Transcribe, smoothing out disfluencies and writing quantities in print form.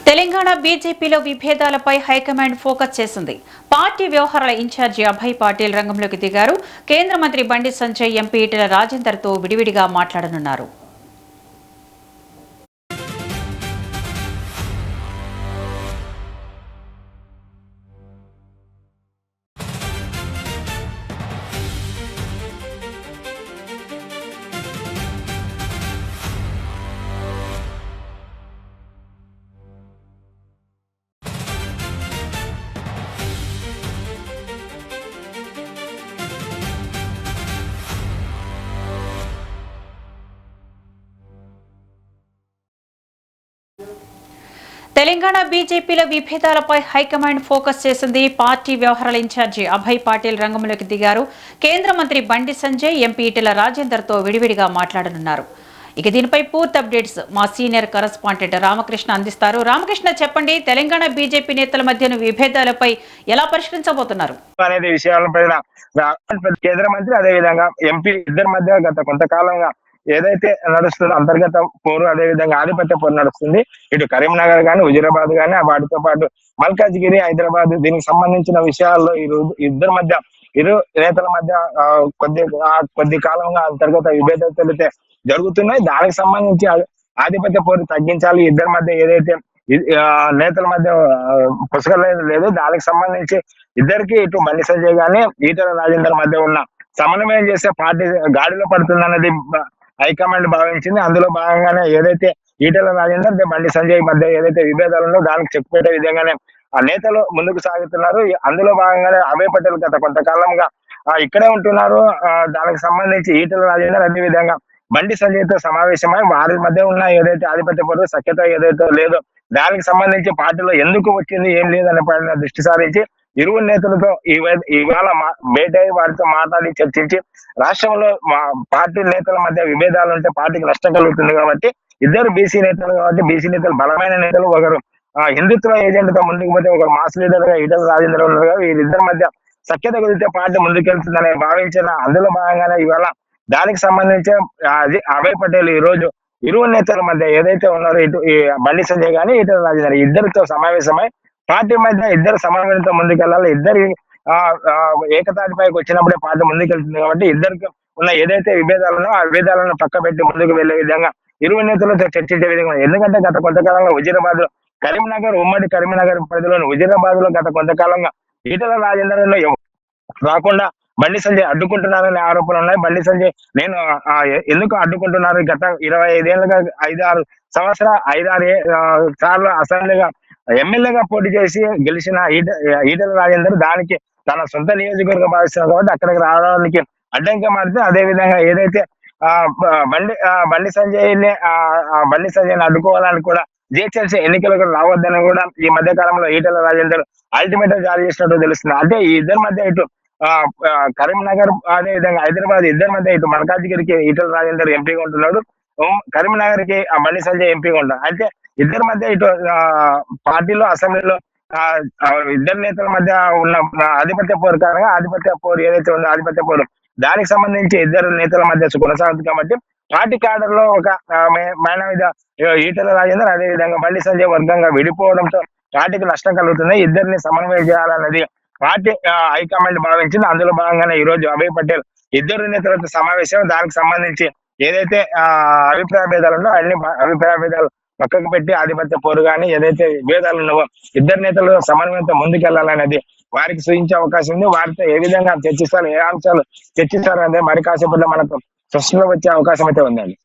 తెలంగాణ బీజేపీలో విభేదాలపై high command focus చేసింది. Party వ్యవహారాల ఇన్ఛార్జి అభయ్ పాటిల్ రంగంలోకి దిగారు. కేంద్ర మంత్రి బండి సంజయ్, ఎంపీ ఈటెల రాజేందర్తో విడివిడిగా మాట్లాడనున్నారు. తెలంగాణ బీజేపీలో విభేదాలపై హైకమాండ్ ఫోకస్ చేసింది. పార్టీ వ్యవహారాల ఇన్ఛార్జి అభయ్ పాటిల్ రంగంలోకి దిగారు. కేంద్ర మంత్రి బండి సంజయ్, ఎంపీ ఈటెల రాజేందర్తో విడివిడిగా మాట్లాడనున్నారు. ఇక దీనిపై పూర్తి అప్డేట్స్ మా సీనియర్ కరెస్పాండెంట్ రామకృష్ణ అందిస్తారు. రామకృష్ణ, చెప్పండి, తెలంగాణ బీజేపీ నేతల మధ్య విభేదాలపై ఎలా పరిష్కరించబోతున్నారు అనేది విషయాలపై కేంద్ర మంత్రి అదేవిధంగా ఎంపీ ఇద్దరి మధ్య గత కొంతకాలంగా ఏదైతే నడుస్తుందో అంతర్గత పోరు, అదేవిధంగా ఆధిపత్య పోరు నడుస్తుంది. ఇటు కరీంనగర్ గానీ, హుజురాబాద్ గానీ, వాటితో పాటు మల్కాజ్గిరి, హైదరాబాద్, దీనికి సంబంధించిన విషయాల్లో ఇద్దరి మధ్య, ఇరు నేతల మధ్య కొద్ది కాలంగా అంతర్గత విభేదాలు అయితే జరుగుతున్నాయి. దానికి సంబంధించి ఆధిపత్య పోరు తగ్గించాలి, ఇద్దరి మధ్య ఏదైతే నేతల మధ్య పుసకలేదు లేదు, దానికి సంబంధించి ఇద్దరికి ఇటు బండి సంజయ్ గానీ, ఈటెల రాజేందర్ మధ్య ఉన్న సమన్వయం చేసే పార్టీ గాడిలో పడుతుందన్నది హైకమాండ్ భావించింది. అందులో భాగంగానే ఏదైతే ఈటెల రాజేందర్, బండి సంజయ్ మధ్య ఏదైతే విభేదాలు ఉందో దానికి చెక్ పెట్టే విధంగానే ఆ నేతలు ముందుకు సాగుతున్నారు. అందులో భాగంగానే అభయ్ పటేల్ గత కొంతకాలంగా ఇక్కడే ఉంటున్నారు. దానికి సంబంధించి ఈటెల రాజేందర్ అదే విధంగా బండి సంజయ్ తో సమావేశమై వారి మధ్య ఉన్న ఏదైతే ఆధిపత్య పోరు, సఖ్యత ఏదైతే లేదో దానికి సంబంధించి పార్టీలో ఎందుకు వచ్చింది, ఏం లేదనే పైన దృష్టి సారించి ఇరువురు నేతలతో ఇవాళ భేటీ అయి వారితో మాట్లాడి చర్చించి రాష్ట్రంలో పార్టీ నేతల మధ్య విభేదాలు ఉంటే పార్టీకి నష్టం కలుగుతుంది కాబట్టి, ఇద్దరు బీసీ నేతలు కాబట్టి బీసీ నేతలు బలమైన నేతలు, ఒకరు హిందుత్వ ఏజెంట్ తో ముందుకు పోతే ఒకరు మాస్ లీడర్ గా ఈటెల రాజేందర్ ఉన్నారు. వీరిద్దరి మధ్య సఖ్యత కుదిరితే పార్టీ ముందుకెళ్తుందని భావించిన అందులో భాగంగానే ఇవాళ దానికి సంబంధించి అభయ్ పటేల్ ఈ రోజు ఇరువురు నేతల మధ్య ఏదైతే ఉన్నారో ఇటు బండి సంజయ్ గానీ, ఈటెల రాజేందర్ ఇద్దరితో సమావేశమై పార్టీ మధ్య ఇద్దరు సమన్వయంతో ముందుకెళ్లాలి, ఇద్దరి ఏకతాటిపైకి వచ్చినప్పుడే పార్టీ ముందుకెళ్తుంది కాబట్టి ఇద్దరికి ఉన్న ఏదైతే విభేదాలు ఉన్నాయో ఆ విభేదాలను పక్క పెట్టి ముందుకు వెళ్లే విధంగా ఇరువురు నేతలతో చర్చించే విధంగా. ఎందుకంటే గత కొంతకాలంగా హుజురాబాద్ లో ఉమ్మడి కరీంనగర్ పరిధిలోని హుజురాబాద్ లో గత కొంతకాలంగా ఈటెల రాజేందర్ రాకుండా బండి సంజయ్ అడ్డుకుంటున్నారనే ఆరోపణలు ఉన్నాయి. బండి సంజయ్ నేను ఎందుకు అడ్డుకుంటున్నారు, గత 25 ఏళ్ళుగా 5-6 సంవత్సరాలు 5-6 సార్లు అసెంబ్లీగా ఎమ్మెల్యేగా పోటీ చేసి గెలిచిన ఈటెల రాజేందర్ దానికి తన సొంత నియోజకవర్గం భావిస్తున్నారు కాబట్టి అక్కడికి రావడానికి అడ్డంగా మారితే, అదే విధంగా ఏదైతే బండి సంజయ్ అడ్డుకోవాలని కూడా జిహెచ్ఎంసీ ఎన్నికలకు రావద్దని కూడా ఈ మధ్య కాలంలో ఈటెల రాజేందర్ అల్టిమేటం జారీ చేసినట్టు తెలుస్తుంది. అంటే ఈ ఇద్దరి మధ్య ఇటు కరీంనగర్ అదే విధంగా హైదరాబాద్ ఇద్దరి మధ్య ఇటు మల్కాజ్గిరికి ఈటెల రాజేందర్ ఎంపీగా ఉంటున్నాడు, కరీంనగర్ కి బండి సంజయ్ ఎంపీగా ఉంటాడు. అయితే ఇద్దరి మధ్య ఇటు పార్టీలో అసెంబ్లీలో ఇద్దరు నేతల మధ్య ఉన్న ఆధిపత్య పోరు కారణంగా ఆధిపత్య పోరు ఏదైతే ఉందో ఆధిపత్య పోరు దానికి సంబంధించి ఇద్దరు నేతల మధ్య కొనసాగుతుంది కాబట్టి పార్టీ క్యాడర్ లో ఒక మీద ఈటెల రాజేందర్ అదే విధంగా బండి సంజయ్ వర్గంగా విడిపోవడంతో పార్టీకి నష్టం కలుగుతుంది. ఇద్దరిని సమన్వయం చేయాలన్నది పార్టీ హైకమాండ్ భావించింది. అందులో భాగంగానే ఈ రోజు అభయ్ పటేల్ ఇద్దరు నేతలతో సమావేశం, దానికి సంబంధించి ఏదైతే అభిప్రాయ భేదాలు ఉన్నాయో అన్ని అభిప్రాయ భేదాలు పక్కకు పెట్టి ఆధిపత్య పోరు కానీ ఏదైతే భేదాలు ఉన్నావో ఇద్దరు నేతలు సమన్వయంతో ముందుకెళ్లాలనేది వారికి సూచించే అవకాశం ఉంది. వారితో ఏ విధంగా చర్చిస్తారు, ఏ అంశాలు చర్చిస్తారు అనేది మరి కాసేపట్లో మనకు స్పష్టంగా వచ్చే అవకాశం అయితే ఉందండి.